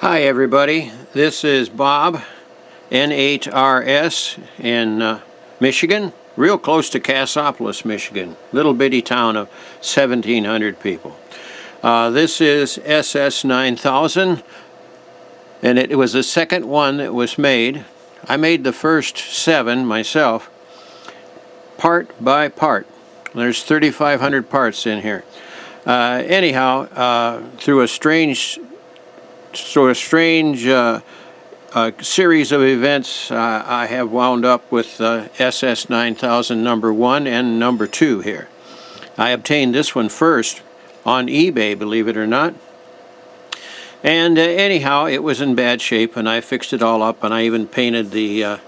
Hi everybody, this is Bob, NHRS in Michigan, real close to Cassopolis, Michigan, little bitty town of 1,700 people. This is SS9000, and it was the second one that was made. I made the first 7 myself, part by part. There's 3,500 parts in here. Anyhow, through a strange series of events, I have wound up with SS9000 number 1 and number 2 here. I obtained this one first on eBay, believe it or not. And anyhow, it was in bad shape, and I fixed it all up, and I even painted the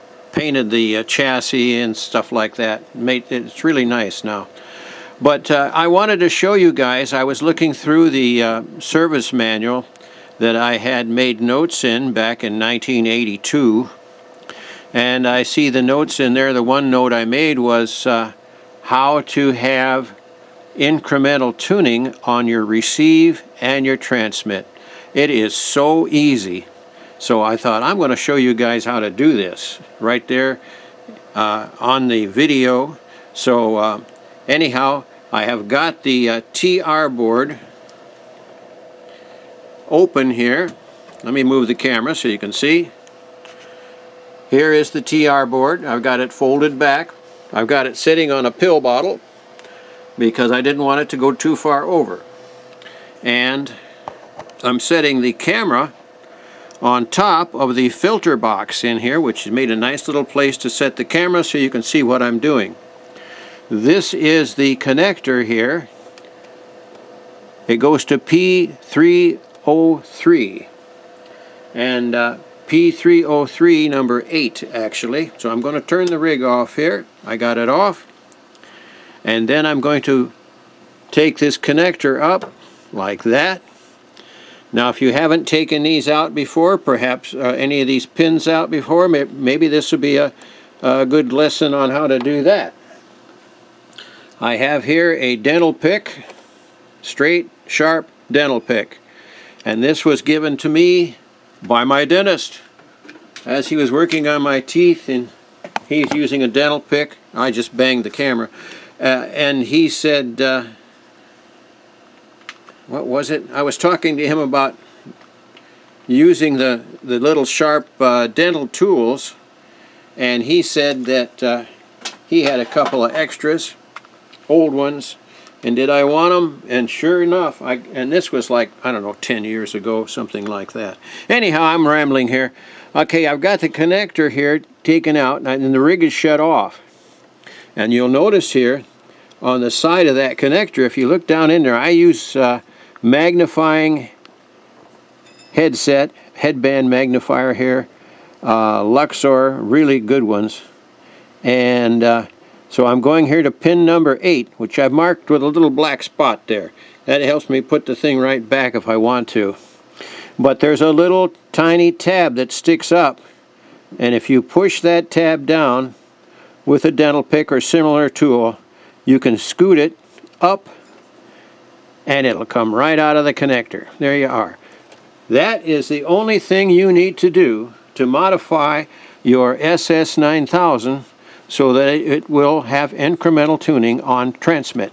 chassis and stuff like that. It's really nice now. But I wanted to show you guys. I was looking through the service manual that I had made notes in back in 1982, and I see the notes in there. The one note I made was how to have incremental tuning on your receive and your transmit. It is so easy. So I thought, I'm going to show you guys how to do this right there on the video. So anyhow, I have got the TR board open here. Let me move the camera so you can see. Here is the TR board. I've got it folded back. I've got it sitting on a pill bottle because I didn't want it to go too far over. And I'm setting the camera on top of the filter box in here, which has made a nice little place to set the camera so you can see what I'm doing. This is the connector here. It goes to P303 and P303 number 8 actually. So I'm going to turn the rig off here. I got it off, and then I'm going to take this connector up like that. Now if you haven't taken these out before, perhaps any of these pins out before, maybe this would be a good lesson on how to do that. I have here a dental pick, straight, sharp dental pick. And this was given to me by my dentist as he was working on my teeth, and he's using a dental pick. I just banged the camera. And he said, what was it? I was talking to him about using the little sharp dental tools, and he said that he had a couple of extras, old ones, and did I want them? And sure enough, and this was like, I don't know, 10 years ago, something like that. Anyhow, I'm rambling here. Okay, I've got the connector here taken out, and the rig is shut off. And you'll notice here, on the side of that connector, if you look down in there, I use magnifying headband magnifier here, Luxor, really good ones. And so I'm going here to pin number 8, which I've marked with a little black spot there. That helps me put the thing right back if I want to. But there's a little tiny tab that sticks up, and if you push that tab down with a dental pick or similar tool, you can scoot it up and it'll come right out of the connector. There you are. That is the only thing you need to do to modify your SS9000 so that it will have incremental tuning on transmit.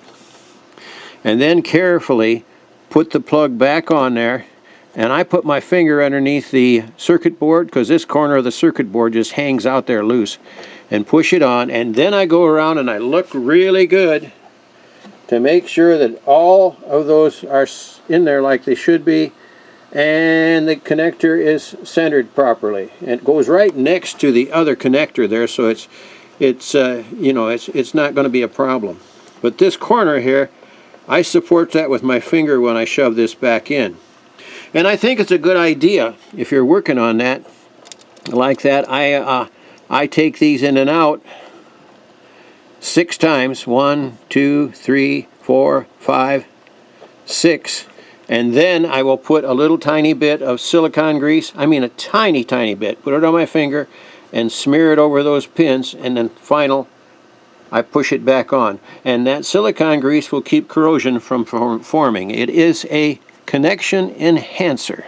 And then carefully put the plug back on there, and I put my finger underneath the circuit board because this corner of the circuit board just hangs out there loose, and push it on, and then I go around and I look really good to make sure that all of those are in there like they should be, and the connector is centered properly. And it goes right next to the other connector there, so it's not going to be a problem. But this corner here, I support that with my finger when I shove this back in. And I think it's a good idea if you're working on that like that. I take these in and out 6 times, 1, 2, 3, 4, 5, 6, and then I will put a little tiny bit of silicone grease, I mean a tiny bit, put it on my finger and smear it over those pins, and then I push it back on. And that silicone grease will keep corrosion from forming. It is a connection enhancer.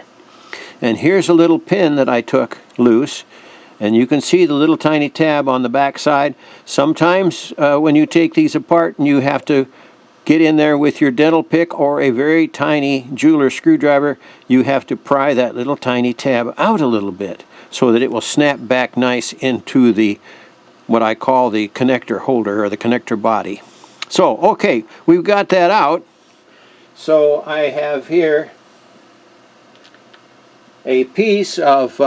And here's a little pin that I took loose. And you can see the little tiny tab on the back side. Sometimes when you take these apart and you have to get in there with your dental pick or a very tiny jeweler screwdriver, you have to pry that little tiny tab out a little bit so that it will snap back nice into the what I call the connector holder or the connector body. So, okay, we've got that out. So I have here a piece of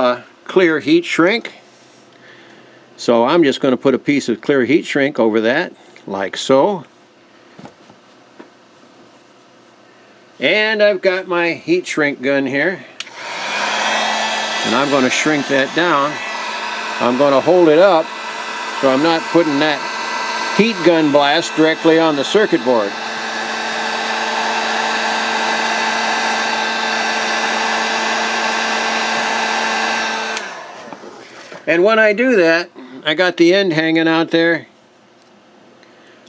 clear heat shrink. So I'm just going to put a piece of clear heat shrink over that, like so. And I've got my heat shrink gun here. And I'm going to shrink that down. I'm going to hold it up so I'm not putting that heat gun blast directly on the circuit board. And when I do that, I got the end hanging out there.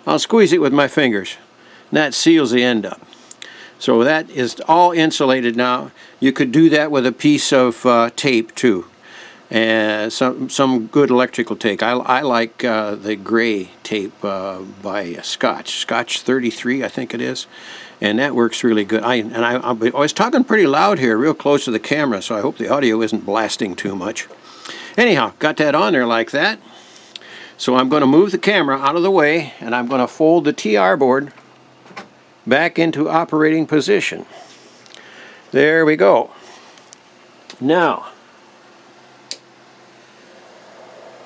I'll squeeze it with my fingers. And that seals the end up. So that is all insulated now. You could do that with a piece of tape too. And some good electrical tape. I like the gray tape by Scotch 33, I think it is. And that works really good. I was talking pretty loud here, real close to the camera, so I hope the audio isn't blasting too much. Anyhow, got that on there like that. So I'm going to move the camera out of the way, and I'm going to fold the TR board back into operating position. There we go. Now,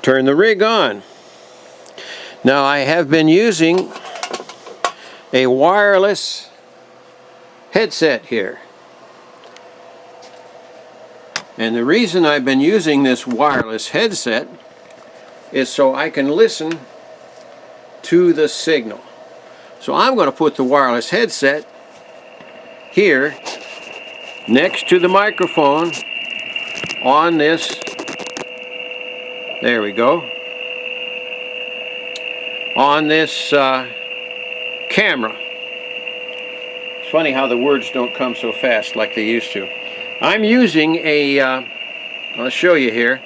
turn the rig on. Now I have been using a wireless headset here. And the reason I've been using this wireless headset is so I can listen to the signal. So I'm going to put the wireless headset here next to the microphone on this, there we go, on this camera. It's funny how the words don't come so fast like they used to. I'm using a, I'll show you here,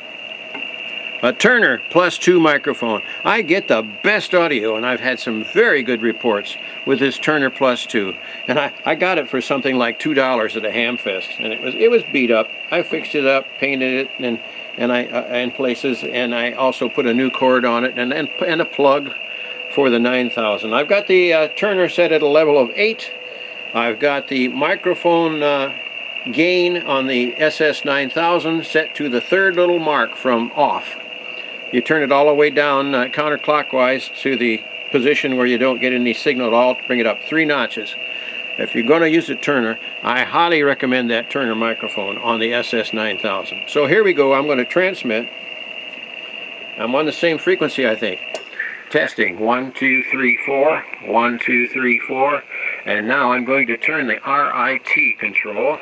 a Turner +2 microphone. I get the best audio, and I've had some very good reports with this Turner +2. And I got it for something like $2 at a Hamfest, and it was beat up. I fixed it up, painted it, in places, and I also put a new cord on it and a plug for the 9000. I've got the Turner set at a level of 8. I've got the microphone gain on the SS9000 set to the third little mark from off. You turn it all the way down counterclockwise to the position where you don't get any signal at all, bring it up 3 notches. If you're going to use a Turner, I highly recommend that Turner microphone on the SS9000. So here we go. I'm going to transmit. I'm on the same frequency, I think. Testing 1, 2, 3, 4. 1, 2, 3, 4. And now I'm going to turn the RIT control.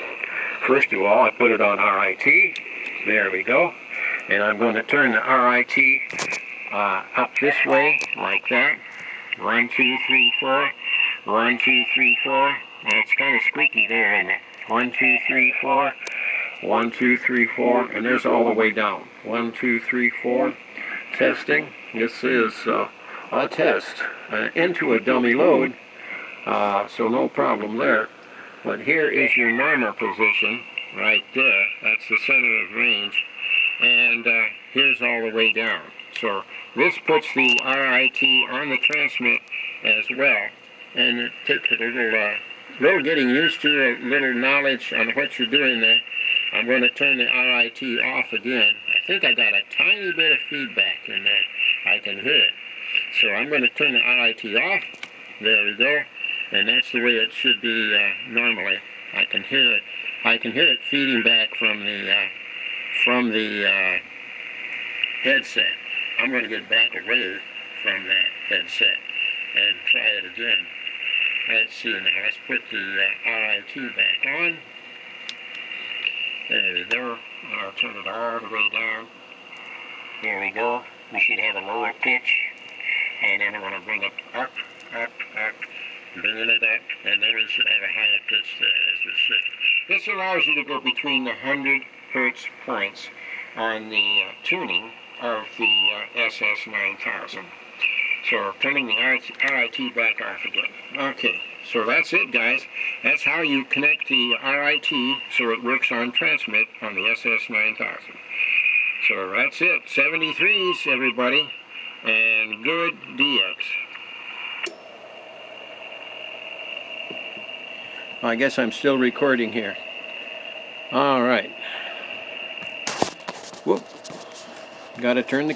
First of all, I put it on RIT. There we go. And I'm going to turn the RIT up this way, like that. 1, 2, 3, 4. 1, 2, 3, 4. And it's kind of squeaky there, isn't it? 1, 2, 3, 4. 1, 2, 3, 4. And there's all the way down. 1, 2, 3, 4. Testing. This is a test into a dummy load. So no problem there. But here is your normal position, right there. That's the center of range. And here's all the way down. So this puts the RIT on the transmit as well. And it takes a little getting used to, a little knowledge on what you're doing there. I'm going to turn the RIT off again. I think I got a tiny bit of feedback in there. I can hear it. So I'm going to turn the RIT off. There we go. And that's the way it should be normally. I can hear it. I can hear it feeding back from the headset. I'm going to get back away from that headset and try it again. Let's see now. Let's put the RIT back on. There we go. And I'll turn it all the way down. There we go. We should have a lower pitch. And then I'm going to bring it up, up, up. Bringing it up, and then we should have a higher pitch there, as we should. This allows you to go between the 100 hertz points on the tuning of the SS9000. So turning the RIT back off again. Okay, so that's it, guys. That's how you connect the RIT so it works on transmit on the SS9000. So that's it. 73s, everybody, and good DX. I guess I'm still recording here. All right. Whoop. Got to turn the